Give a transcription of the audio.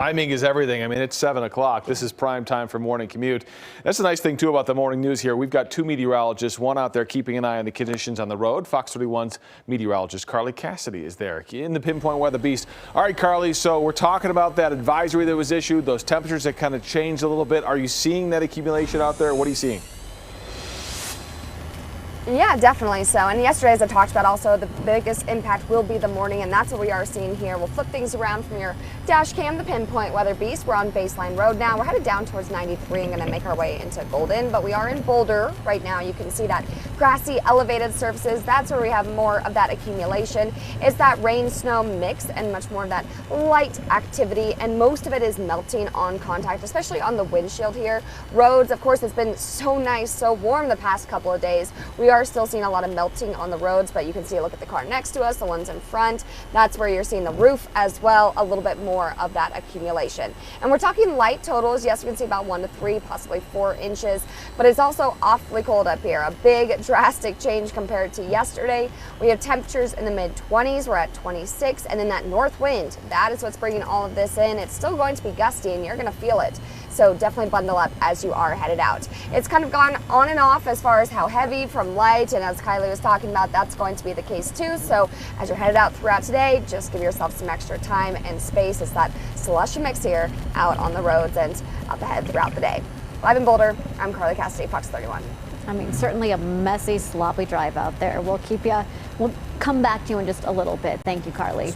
Timing is everything. I mean, it's 7 o'clock. This is prime time for morning commute. That's the nice thing, too, about the morning news here. We've got two meteorologists, one out there keeping an eye on the conditions on the road. Fox 31's meteorologist Carly Cassidy is there in the Pinpoint Weather Beast. All right, Carly, so we're talking about that advisory that was issued, those temperatures that kind of changed a little bit. Are you seeing that accumulation out there? What are you seeing? Yeah, definitely so. And yesterday, as I talked about, also the biggest impact will be the morning, and that's what we are seeing here. We'll flip things around from your dash cam, the Pinpoint Weather Beast. We're on Baseline Road now. We're headed down towards 93 and going to make our way into Golden, but we are in Boulder right now. You can see that grassy, elevated surfaces. That's where we have more of that accumulation. It's that rain-snow mix and much more of that light activity, and most of it is melting on contact, especially on the windshield here. Roads, of course, it's been so nice, so warm the past couple of days. We are still seeing a lot of melting on the roads, but you can see, look at the car next to us, the ones in front. That's where you're seeing the roof as well, a little bit more of that accumulation. And we're talking light totals. Yes, you can see about 1 to 3, possibly 4 inches, but it's also awfully cold up here. A big drastic change compared to yesterday. We have temperatures in the mid-20s. We're at 26, and then that north wind, that is what's bringing all of this in. It's still going to be gusty, and you're going to feel it. So definitely bundle up as you are headed out. It's kind of gone on and off as far as how heavy from light, and as Kylie was talking about, that's going to be the case too. So as you're headed out throughout today, just give yourself some extra time and space. It's that slushy mix here out on the roads and up ahead throughout the day. Live in Boulder, I'm Carly Cassidy, Fox 31. I mean, certainly a messy, sloppy drive out there. We'll come back to you in just a little bit. Thank you, Carly.